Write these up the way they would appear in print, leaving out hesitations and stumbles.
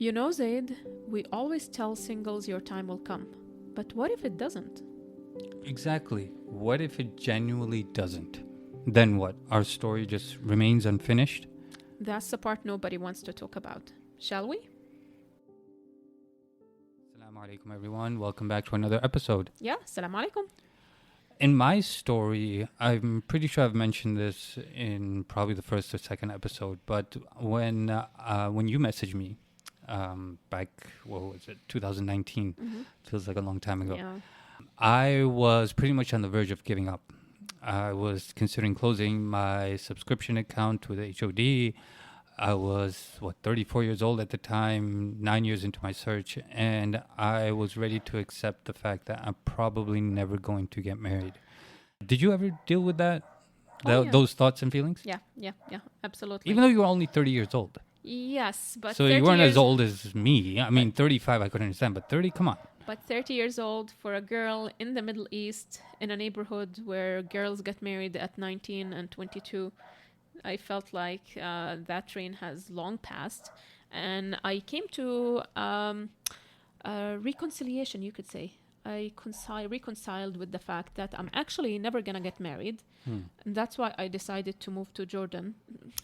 You know, Zaid, we always tell singles your time will come. But what if it doesn't? Exactly. What if it genuinely doesn't? Then what? Our story just remains unfinished? That's the part nobody wants to talk about. Shall we? Assalamu alaikum, everyone. Welcome back to another episode. Yeah, salam alaikum. In my story, I'm pretty sure I've mentioned this in probably the first or second episode, but when you messaged me back, what was it, 2019, feels like a long time ago, Yeah. I was pretty much on the verge of giving up. I was considering closing my subscription account with HOD. I was, 34 years old at the time, 9 years into my search, and I was ready to accept the fact that I'm probably never going to get married. Did you ever deal with that? Yeah. Those thoughts and feelings? Yeah, absolutely. Even though you were only 30 years old. Yes, but So 30 you weren't years, as old as me. I mean, 35 I could understand, but 30, come on. But 30 years old for a girl in the Middle East, in a neighborhood where girls get married at 19 and 22, I felt like that train has long passed. And I came to reconciliation, you could say. I reconciled with the fact that I'm actually never going to get married. And that's why I decided to move to Jordan.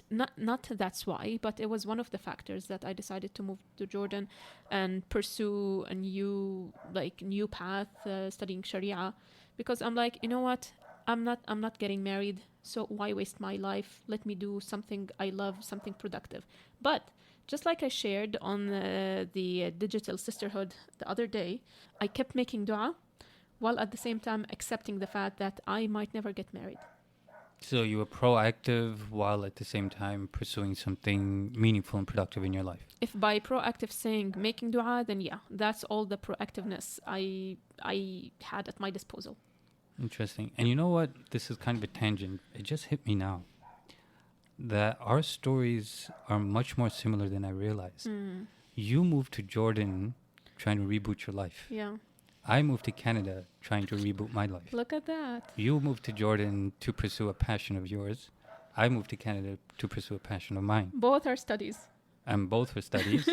Not that's why, but it was one of the factors that I decided to move to Jordan and pursue a new path, studying Sharia, because I'm like, you know what? I'm not getting married, so why waste my life? Let me do something I love, something productive. But just like I shared on the Digital Sisterhood the other day, I kept making dua while at the same time accepting the fact that I might never get married. So you were proactive while at the same time pursuing something meaningful and productive in your life. If by proactive saying making dua, then yeah, that's all the proactiveness I had at my disposal. Interesting. And you know what? This is kind of a tangent. It just hit me now that our stories are much more similar than I realized. You moved to Jordan trying to reboot your life. Yeah. I moved to Canada trying to reboot my life. Look at that. You moved to Jordan to pursue a passion of yours. I moved to Canada to pursue a passion of mine. Both are studies. And both were studies.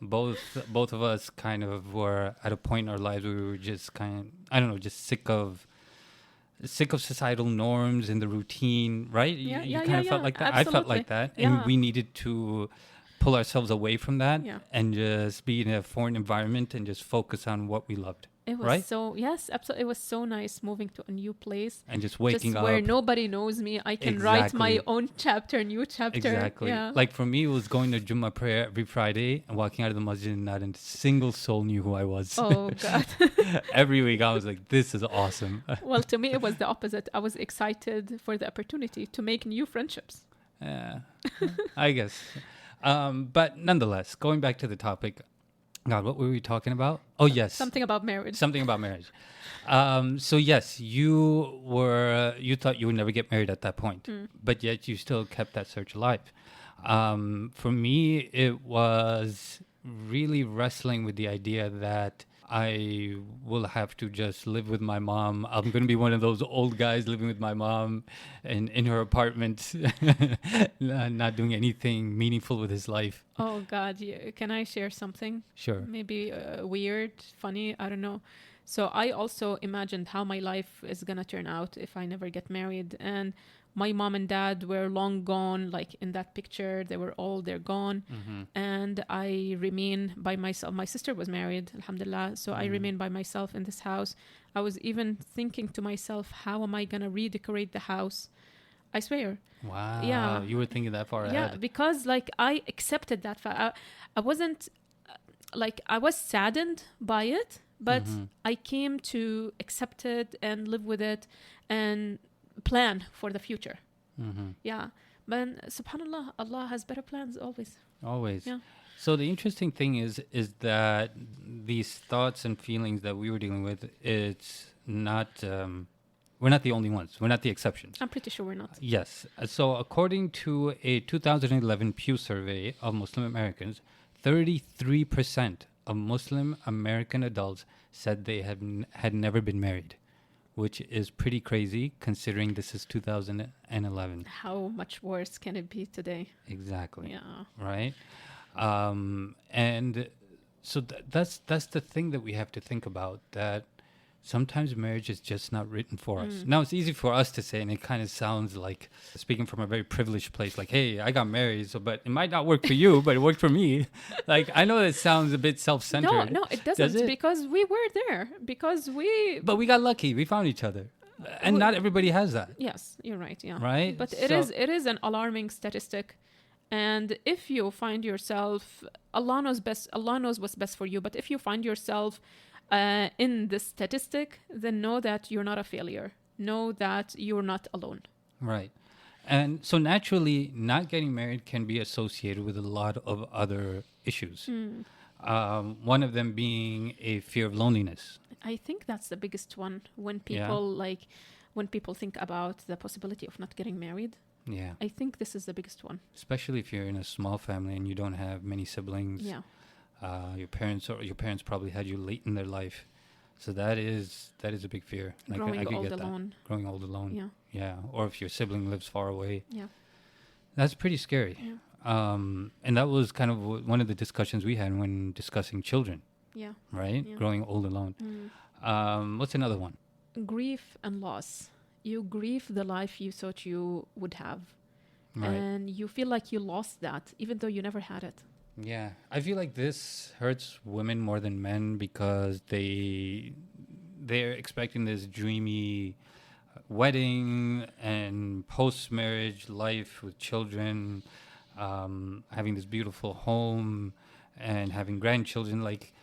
both of us kind of were at a point in our lives where we were just just sick of societal norms and the routine, right? You kind of felt like that. Absolutely. I felt like that. Yeah. And we needed to pull ourselves away from that and just be in a foreign environment and just focus on what we loved. It was right? yes, absolutely. It was so nice moving to a new place. And just waking up. Where nobody knows me. I can write my own new chapter. Exactly. Yeah. Like for me, it was going to Jummah prayer every Friday and walking out of the masjid and not a single soul knew who I was. Oh, God. Every week I was like, this is awesome. Well, to me, it was the opposite. I was excited for the opportunity to make new friendships. Yeah, I guess. But nonetheless, going back to the topic, God, what were we talking about? Oh, yes. Something about marriage. So yes, you thought you would never get married at that point, but yet you still kept that search alive. For me, it was really wrestling with the idea that I will have to just live with my mom. I'm going to be one of those old guys living with my mom in her apartment, not doing anything meaningful with his life. Oh, God. Yeah. Can I share something? Sure. Maybe weird, funny, I don't know. So I also imagined how my life is going to turn out if I never get married. And my mom and dad were long gone, like in that picture, they're gone. And I remain by myself. My sister was married, alhamdulillah. So I remain by myself in this house. I was even thinking to myself, how am I going to redecorate the house? I swear. Wow. Yeah. You were thinking that far ahead. Yeah, because like I accepted that fact. I wasn't like, I was saddened by it, but I came to accept it and live with it and plan for the future. Yeah. But subhanallah, Allah has better plans always. Yeah. So the interesting thing is that these thoughts and feelings that we were dealing with, it's not we're not the only ones. We're not the exceptions. I'm pretty sure we're not. Yes. So according to a 2011 Pew survey of Muslim Americans, 33% of Muslim American adults said they had never been married, which is pretty crazy considering this is 2011. How much worse can it be today? Exactly. Yeah. Right? And so that's the thing that we have to think about, that sometimes marriage is just not written for us. Now, it's easy for us to say, and it kind of sounds like speaking from a very privileged place, like, hey, I got married, so but it might not work for you, but it worked for me. Like, I know that sounds a bit self-centered. No, it doesn't, Does it? because we were there, But we got lucky. We found each other. And not everybody has that. Yes, you're right, yeah. Right? But So- it is an alarming statistic. And if you find yourself, Allah knows what's best for you, but if you find yourself in this statistic, then know that you're not a failure. Know that you're not alone. Right. And so naturally, not getting married can be associated with a lot of other issues. One of them being a fear of loneliness. I think that's the biggest one when Yeah. people when people think about the possibility of not getting married. Yeah. I think this is the biggest one. Especially if you're in a small family and you don't have many siblings. Yeah. Your parents probably had you late in their life. So that is a big fear. Like, Growing I could old get alone. that. Growing old alone. Yeah. Yeah. Or if your sibling lives far away. Yeah. That's pretty scary. Yeah. And that was kind of one of the discussions we had when discussing children, Yeah. right? Yeah. Growing old alone. What's another one? Grief and loss. You grieve the life you thought you would have. Right. And you feel like you lost that, even though you never had it. Yeah. I feel like this hurts women more than men because they're expecting this dreamy wedding and post-marriage life with children, having this beautiful home and having grandchildren. Like,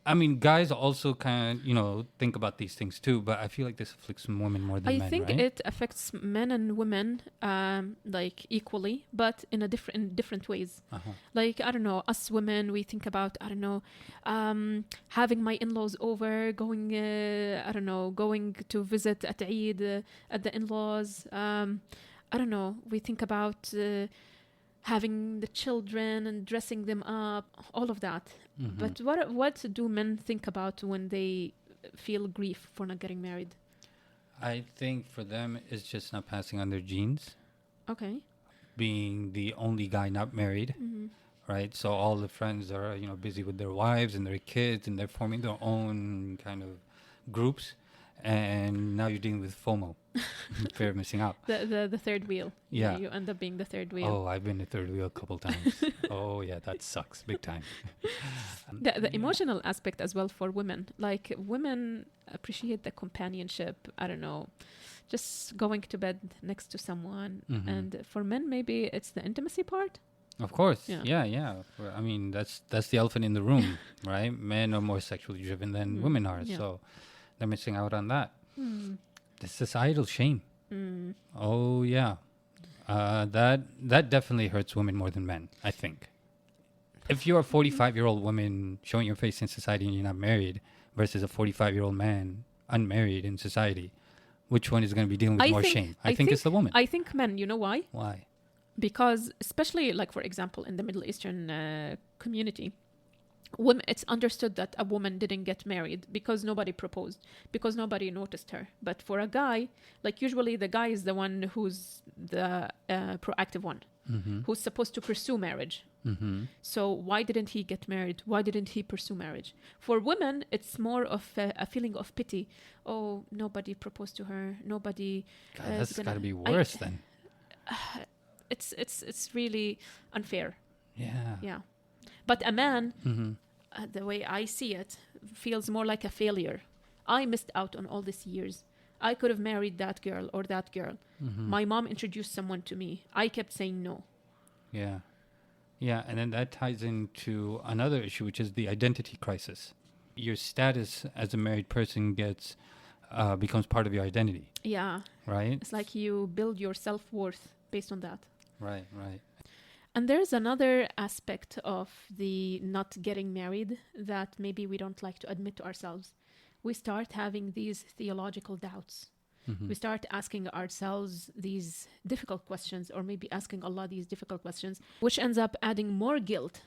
I mean, guys also kind of, think about these things too, but I feel like this afflicts women more than men, I think right? it affects men and women like equally, but in different ways. Uh-huh. Like, I don't know, us women, we think about, I don't know, having my in-laws over, going to visit at Eid at the in-laws. I don't know, we think about having the children and dressing them up, all of that. Mhm. But what do men think about when they feel grief for not getting married? I think for them, it's just not passing on their genes, Okay. being the only guy not married, Mm-hmm. right? So all the friends are, busy with their wives and their kids, and they're forming their own kind of groups. And now you're dealing with FOMO, fear of missing out. The third wheel. Yeah. You end up being the third wheel. Oh, I've been the third wheel a couple times. Oh, yeah, that sucks big time. The emotional aspect as well for women. Like, women appreciate the companionship. I don't know, just going to bed next to someone. Mhm. And for men, maybe it's the intimacy part. Of course. Yeah. Yeah. Well, I mean, that's the elephant in the room, right? Men are more sexually driven than women are. Yeah. So they're missing out on that. Mm. The societal shame. Mm. Oh, yeah. That definitely hurts women more than men, I think. If you're a 45-year-old woman showing your face in society and you're not married versus a 45-year-old man unmarried in society, which one is going to be dealing with more shame? I think it's the woman. I think men, you know why? Why? Because especially, like, for example, in the Middle Eastern community, women, it's understood that a woman didn't get married because nobody proposed, because nobody noticed her. But for a guy, like, usually the guy is the one who's the proactive one, Mm-hmm. who's supposed to pursue marriage. Mm-hmm. So why didn't he get married? Why didn't he pursue marriage? For women, it's more of a feeling of pity. Oh, nobody proposed to her. Nobody. God, that's got to be worse then. It's really unfair. Yeah. Yeah. But a man, Mm-hmm. the way I see it, feels more like a failure. I missed out on all these years. I could have married that girl or that girl. Mm-hmm. My mom introduced someone to me. I kept saying no. Yeah. Yeah, and then that ties into another issue, which is the identity crisis. Your status as a married person becomes part of your identity, Yeah. right? It's like you build your self-worth based on that. Right, right. And there's another aspect of the not getting married that maybe we don't like to admit to ourselves. We start having these theological doubts. Mm-hmm. We start asking ourselves these difficult questions, or maybe asking Allah these difficult questions, which ends up adding more guilt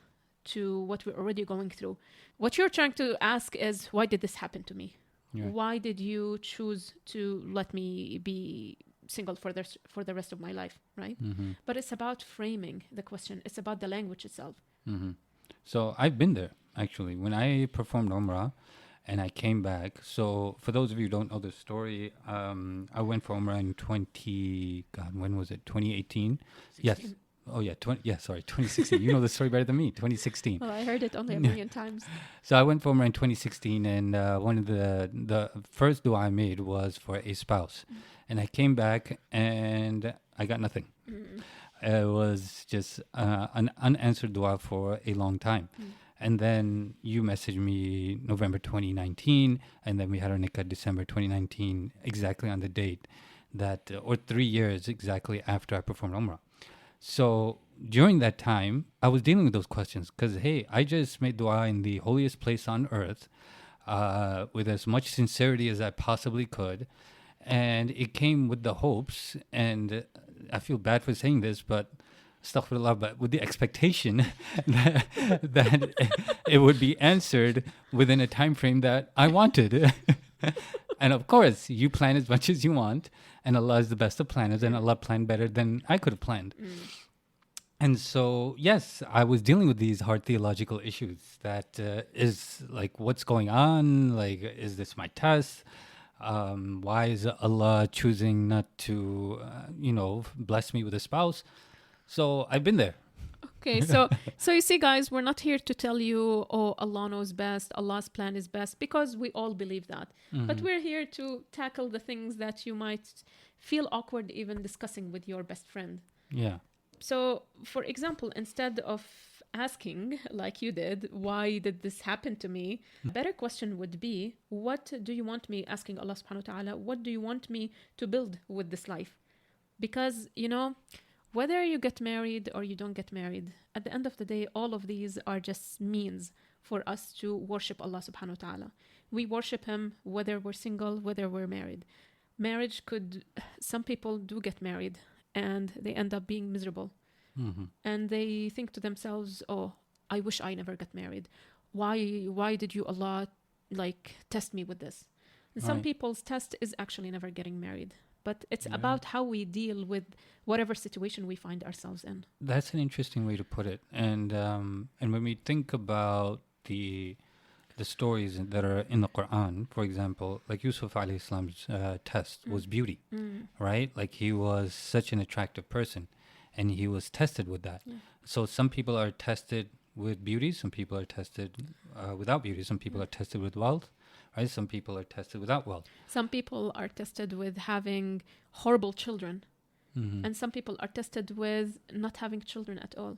to what we're already going through. What you're trying to ask is, why did this happen to me? Yeah. Why did you choose to let me be single for the rest of my life, right? Mm-hmm. But it's about framing the question. It's about the language itself. Hmm. So I've been there actually. When I performed Umrah and I came back. So for those of you who don't know the story, I went for Umrah in when was it? 2018? 16. Yes. Oh yeah, 2016. You know the story better than me. 2016. Well, I heard it only a million times. So I went for Umrah in 2016, and one of the first dua I made was for a spouse, and I came back and I got nothing. It was just an unanswered dua for a long time. And then you messaged me November 2019, and then we had our nikah December 2019, exactly on the date that, or 3 years exactly after I performed Umrah. So during that time, I was dealing with those questions because, hey, I just made dua in the holiest place on earth with as much sincerity as I possibly could. And it came with the hopes, and I feel bad for saying this, but astaghfirullah, but with the expectation that it would be answered within a time frame that I wanted. And of course, you plan as much as you want, and Allah is the best of planners, and Allah planned better than I could have planned. And so, yes, I was dealing with these hard theological issues that is like, what's going on? Like, is this my test? Why is Allah choosing not to, bless me with a spouse? So I've been there. Okay, so you see, guys, we're not here to tell you, oh, Allah knows best, Allah's plan is best, because we all believe that. But we're here to tackle the things that you might feel awkward even discussing with your best friend. Yeah. So, for example, instead of asking, like you did, why did this happen to me? A better question would be, what do you want me, asking Allah subhanahu wa ta'ala, what do you want me to build with this life? Because, whether you get married or you don't get married, at the end of the day, all of these are just means for us to worship Allah subhanahu wa ta'ala. We worship Him whether we're single, whether we're married. Some people do get married and they end up being miserable. And they think to themselves, oh, I wish I never got married. Why did you, Allah, test me with this? And some people's test is actually never getting married. But it's about how we deal with whatever situation we find ourselves in. That's an interesting way to put it. And when we think about the stories that are in the Quran, for example, like Yusuf alayhi salam's test was beauty, right? Like he was such an attractive person, and he was tested with that. Yeah. So some people are tested with beauty, some people are tested without beauty, some people are tested with wealth. Right? Some people are tested without wealth. Some people are tested with having horrible children. And some people are tested with not having children at all.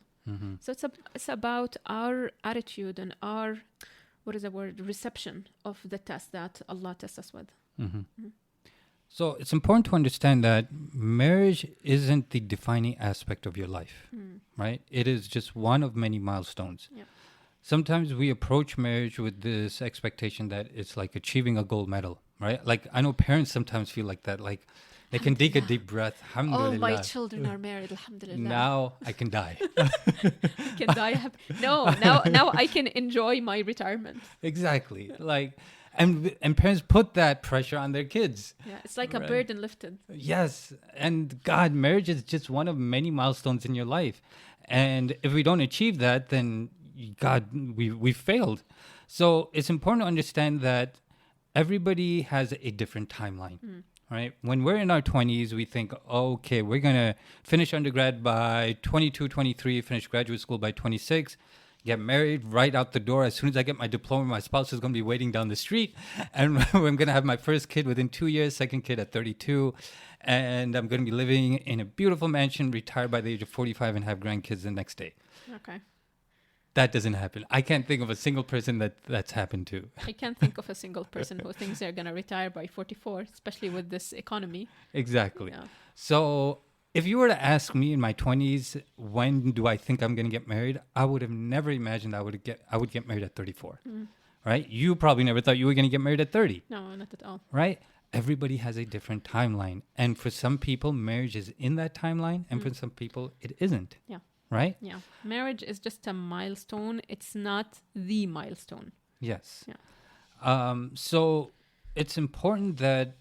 So it's about our attitude and our, reception of the test that Allah tests us with. So it's important to understand that marriage isn't the defining aspect of your life, right? It is just one of many milestones. Yeah. Sometimes we approach marriage with this expectation that it's like achieving a gold medal, right? Like I know parents sometimes feel like that, like they can take a deep breath. Alhamdulillah. All my children are married, alhamdulillah. Now I can die. I can die. Now I can enjoy my retirement. Exactly. And parents put that pressure on their kids. Yeah, it's like a burden lifted. Yes. And God, marriage is just one of many milestones in your life. And if we don't achieve that, then God, we failed. So it's important to understand that everybody has a different timeline, right? When we're in our 20s, we think, okay, we're going to finish undergrad by 22, 23, finish graduate school by 26, get married right out the door. As soon as I get my diploma, my spouse is going to be waiting down the street. And I'm going to have my first kid within 2 years, second kid at 32. And I'm going to be living in a beautiful mansion, retired by the age of 45, and have grandkids the next day. Okay. That doesn't happen. I can't think of a single person that's happened to. I can't think of a single person who thinks they're going to retire by 44, especially with this economy. Exactly. Yeah. So if you were to ask me in my 20s, when do I think I'm going to get married? I would have never imagined I would get married at 34. Right? You probably never thought you were going to get married at 30. No, not at all. Right? Everybody has a different timeline. And for some people, marriage is in that timeline. And for some people, it isn't. Yeah. Right? Yeah. Marriage is just a milestone. It's not the milestone. Yes. Yeah. So it's important that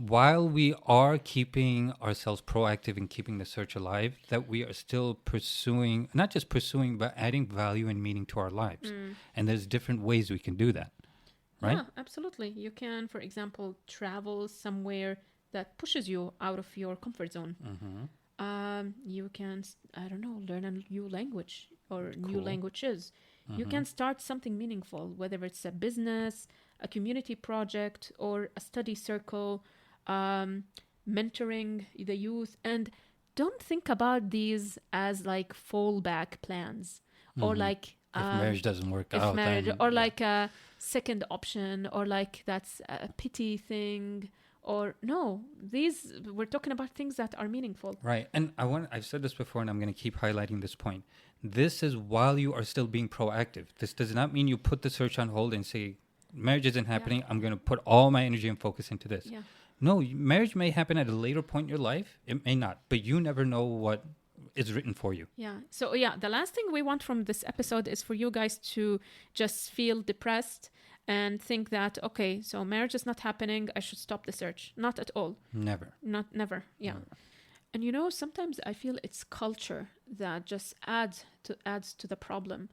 while we are keeping ourselves proactive and keeping the search alive, that we are still pursuing, not just pursuing, but adding value and meaning to our lives. And there's different ways we can do that, right? Yeah, absolutely. You can, for example, travel somewhere that pushes you out of your comfort zone. You can, I don't know, learn a new language or new languages. You can start something meaningful, whether it's a business, a community project, or a study circle, mentoring the youth. And don't think about these as like fallback plans or like If marriage doesn't work if out, marriage then, or like a second option, or like that's a pity thing. Or no, these, we're talking about things that are meaningful. right. And I've said this before, and I'm going to keep highlighting this point. This is while you are still being proactive. This does not mean you put the search on hold and say, marriage isn't happening. I'm going to put all my energy and focus into this. Yeah. No, marriage may happen at a later point in your life. It may not, but you never know what is written for you. Yeah. So yeah, the last thing we want from this episode is for you guys to just feel depressed and think that, okay, so marriage is not happening, I should stop the search. Not at all. Never. Never. Yeah. Never. And you know, sometimes I feel it's culture that just adds to the problem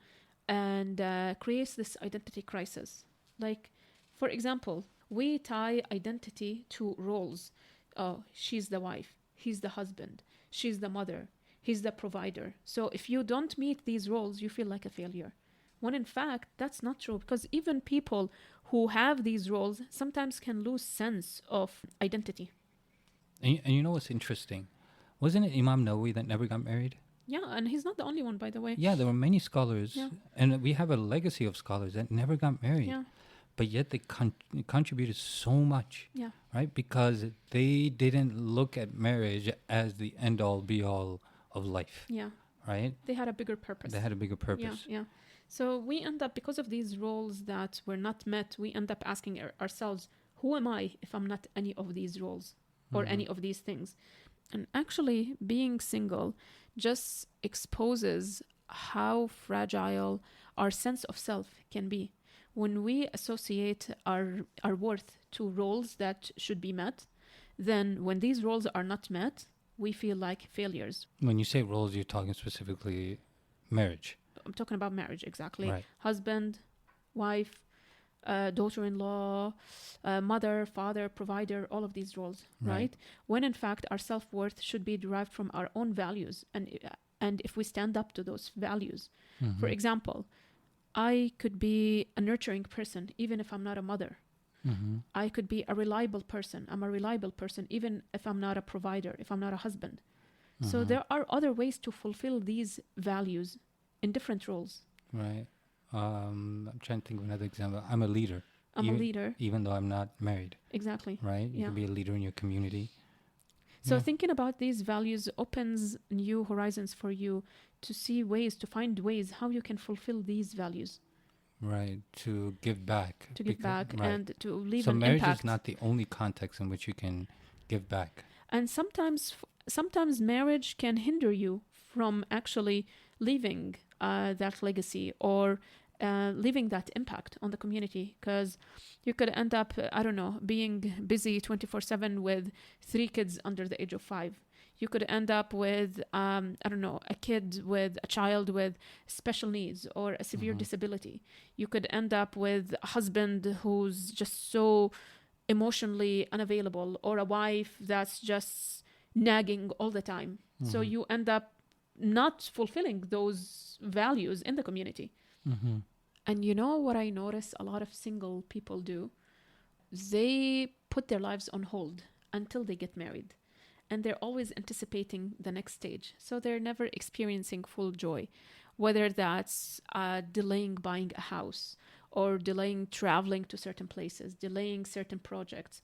and creates this identity crisis. Like, for example, we tie identity to roles. Oh, she's the wife, he's the husband, she's the mother, he's the provider. So if you don't meet these roles, you feel like a failure. When in fact, that's not true, because even people who have these roles sometimes can lose sense of identity. And you know what's interesting? Wasn't it Imam Nawawi that never got married? Yeah, and he's not the only one, by the way. Yeah, there were many scholars, Yeah. and we have a legacy of scholars that never got married. Yeah. But yet they contributed so much, Yeah. right? Because they didn't look at marriage as the end-all, be-all of life, Yeah. right? They had a bigger purpose. They had a bigger purpose. Yeah. So we end up, because of these roles that were not met, we end up asking ourselves, who am I if I'm not any of these roles or any of these things? And actually, being single just exposes how fragile our sense of self can be. When we associate our worth to roles that should be met, then when these roles are not met, we feel like failures. When you say roles, you're talking specifically marriage. I'm talking about marriage, exactly. Right. Husband, wife, daughter-in-law, mother, father, provider, all of these roles, right? When in fact our self-worth should be derived from our own values, and if we stand up to those values. For example, I could be a nurturing person even if I'm not a mother. I could be a reliable person. I'm a reliable person even if I'm not a provider, if I'm not a husband. So there are other ways to fulfill these values in different roles. Right. I'm trying to think of another example. I'm a leader. I'm a leader. Even though I'm not married. Exactly. Right? You can be a leader in your community. So thinking about these values opens new horizons for you to see ways, to find ways how you can fulfill these values. Right. To give back. To give back and to leave an impact. So marriage is not the only context in which you can give back. And sometimes marriage can hinder you from actually leaving that legacy or leaving that impact on the community, because you could end up, I don't know, being busy 24/7 with 3 kids under the age of 5. You could end up with, I don't know, a child with special needs or a severe disability. You could end up with a husband who's just so emotionally unavailable, or a wife that's just nagging all the time. So you end up not fulfilling those values in the community. And you know what I notice a lot of single people do? They put their lives on hold until they get married. And they're always anticipating the next stage. So they're never experiencing full joy, whether that's delaying buying a house or delaying traveling to certain places, delaying certain projects,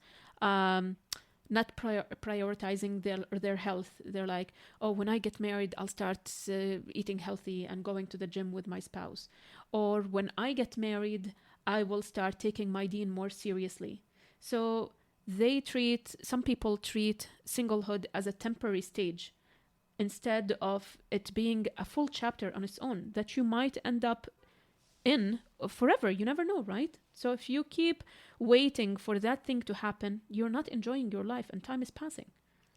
not prioritizing their health. They're like, oh, when I get married, I'll start eating healthy and going to the gym with my spouse. Or when I get married, I will start taking my deen more seriously. So some people treat singlehood as a temporary stage instead of it being a full chapter on its own that you might end up in forever. You never know, right? So if you keep waiting for that thing to happen, you're not enjoying your life and time is passing.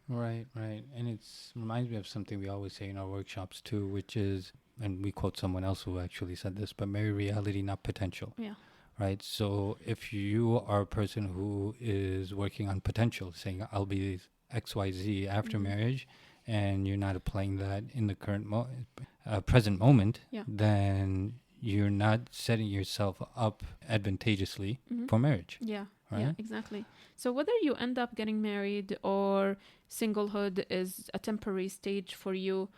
Right. And it reminds me of something we always say in our workshops too, which is, and we quote someone else who actually said this, but marry reality, not potential. Yeah. Right. So if you are a person who is working on potential, saying I'll be XYZ after marriage, and you're not applying that in the current present moment, then you're not setting yourself up advantageously for marriage. Yeah. Right? Yeah, exactly. So whether you end up getting married or singlehood is a temporary stage for you,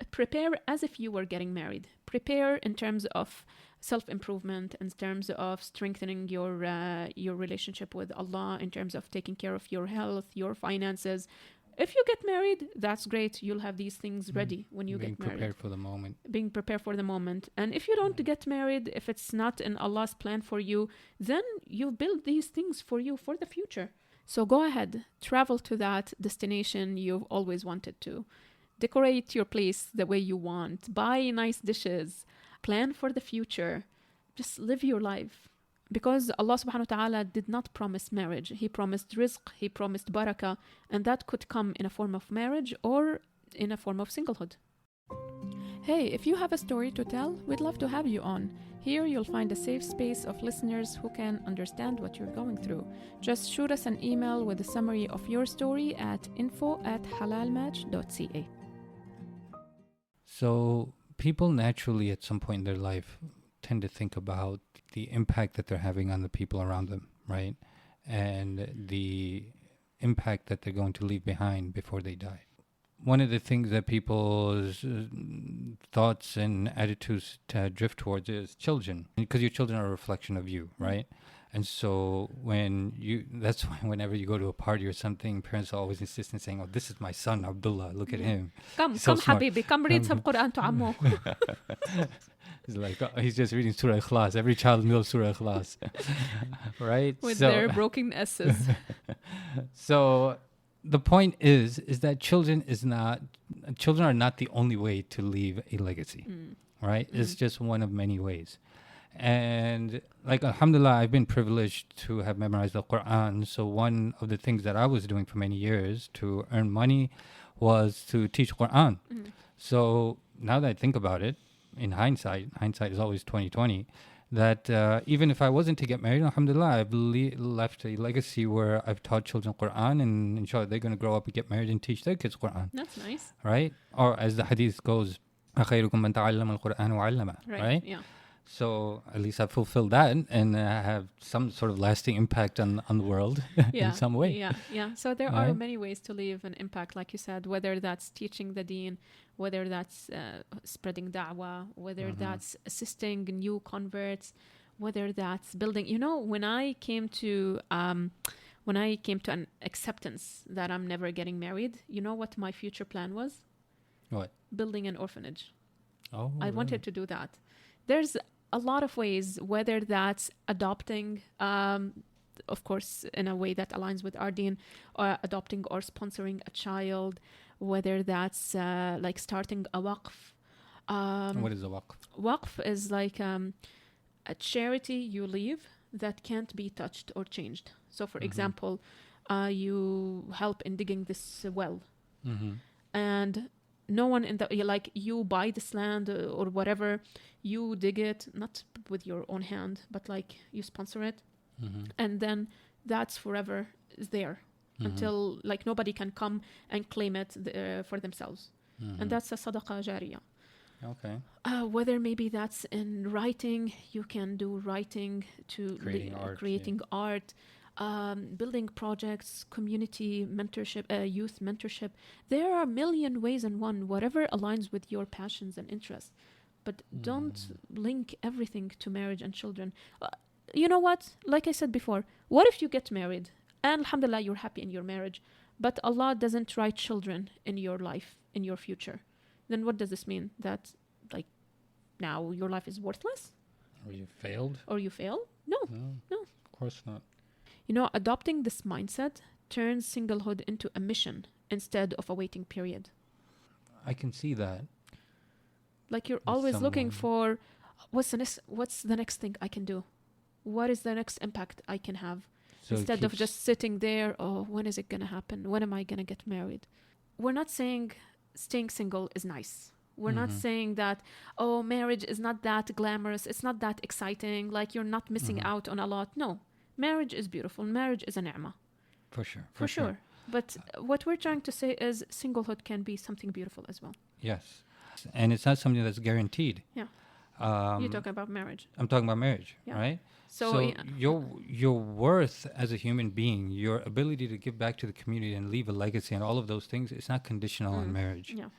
prepare as if you were getting married. Prepare in terms of self-improvement, in terms of strengthening your relationship with Allah, in terms of taking care of your health, your finances. If you get married, that's great. You'll have these things ready when you get married. Being prepared for the moment. Being prepared for the moment. And if you don't get married, if it's not in Allah's plan for you, then you build these things for you for the future. So go ahead, travel to that destination you've always wanted to. Decorate your place the way you want. Buy nice dishes. Plan for the future. Just live your life. Because Allah subhanahu wa ta'ala did not promise marriage. He promised rizq, He promised barakah, and that could come in a form of marriage or in a form of singlehood. Hey, if you have a story to tell, we'd love to have you on. Here you'll find a safe space of listeners who can understand what you're going through. Just shoot us an email with a summary of your story at info@halalmatch.ca. So people naturally at some point in their life tend to think about the impact that they're having on the people around them, right? And the impact that they're going to leave behind before they die. One of the things that people's thoughts and attitudes drift towards is children, because your children are a reflection of you, right? And so that's why whenever you go to a party or something, parents are always insistent saying, "Oh, this is my son, Abdullah. Look at him. Come, Habibi, come read some Quran to Ammo." He's like, he's just reading Surah Ikhlas. Every child knows Surah Ikhlas, right? With their broken S's. So the point is that children are not the only way to leave a legacy, right? It's just one of many ways. And like, alhamdulillah, I've been privileged to have memorized the Quran. So one of the things that I was doing for many years to earn money was to teach Quran. So now that I think about it, in hindsight is always 20/20, that even if I wasn't to get married, alhamdulillah, I've left a legacy where I've taught children Quran, and inshallah they're going to grow up and get married and teach their kids Quran. That's nice. Right? Or as the hadith goes, أَخَيْرُكُمْ مَنْ تَعَلَّمَ الْقُرْآنَ وَعَلَّمَهُ. Right? Yeah. So at least I fulfilled that and have some sort of lasting impact on the world in some way. Yeah. So there are many ways to leave an impact, like you said, whether that's teaching the deen, whether that's spreading da'wah, whether that's assisting new converts, whether that's building. You know, when I came to an acceptance that I'm never getting married, you know what my future plan was? What? Building an orphanage. Oh, I wanted to do that. There's a lot of ways, whether that's adopting, of course, in a way that aligns with our deen, or adopting or sponsoring a child, whether that's like starting a waqf. What is a waqf? Waqf is like a charity you leave that can't be touched or changed. So, for example, you help in digging this well, and no one you buy this land or whatever, you dig it, not with your own hand, but like you sponsor it, and then that's forever is there until like nobody can come and claim it for themselves, and that's a sadaqah jariyah. Okay. Whether maybe that's in writing, you can do writing to creating art, building projects, community mentorship, youth mentorship. There are a million ways in one, whatever aligns with your passions and interests. But don't link everything to marriage and children. You know what? Like I said before, what if you get married and alhamdulillah you're happy in your marriage, but Allah doesn't write children in your life, in your future? Then what does this mean? That like now your life is worthless? Or you failed? Or you fail? No. Of course not. You know, adopting this mindset turns singlehood into a mission instead of a waiting period. I can see that. Like you're always looking for, what's the next thing I can do? What is the next impact I can have? So it Instead of keeps- just sitting there, oh, when is it going to happen? When am I going to get married? We're not saying staying single is nice. We're not saying that, oh, marriage is not that glamorous. It's not that exciting. Like you're not missing out on a lot. No, marriage is beautiful. Marriage is a ni'mah. For sure. For sure. But what we're trying to say is singlehood can be something beautiful as well. Yes. And it's not something that's guaranteed. Yeah. You're talking about marriage. I'm talking about marriage, Yeah. right? So, your worth as a human being, your ability to give back to the community and leave a legacy and all of those things, it's not conditional on marriage. yeah.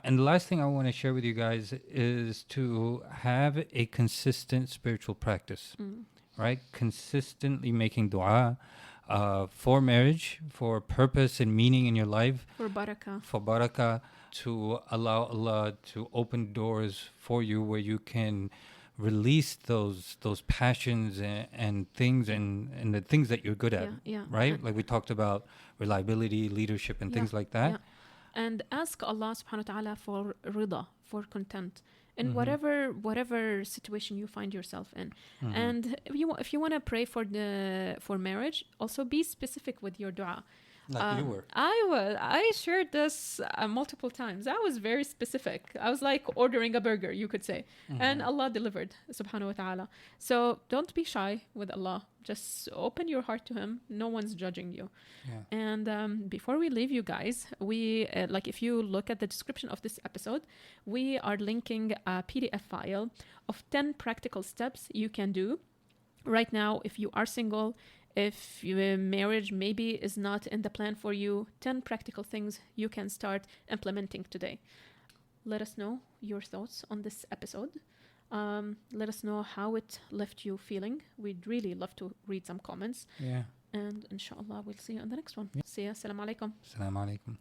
And the last thing I want to share with you guys is to have a consistent spiritual practice, right? Consistently making dua for marriage, for purpose and meaning in your life, For barakah. for barakah, to allow Allah to open doors for you where you can release those passions and things and the things that you're good at, Yeah. right? Like we talked about reliability, leadership, and things like that. Yeah. And ask Allah subhanahu wa ta'ala for rida, for content in whatever situation you find yourself in. And if you want to pray for marriage, also be specific with your dua. Like you were. I shared this multiple times. I was very specific. I was like ordering a burger, you could say. And Allah delivered, subhanahu wa ta'ala. So don't be shy with Allah. Just open your heart to Him. No one's judging you. Yeah. And before we leave you guys, we if you look at the description of this episode, we are linking a PDF file of 10 practical steps you can do right now if you are single. If your marriage maybe is not in the plan for you, 10 practical things you can start implementing today. Let us know your thoughts on this episode. Let us know how it left you feeling. We'd really love to read some comments. Yeah. And inshallah, we'll see you on the next one. See ya. Assalamu alaikum. Assalamu alaikum.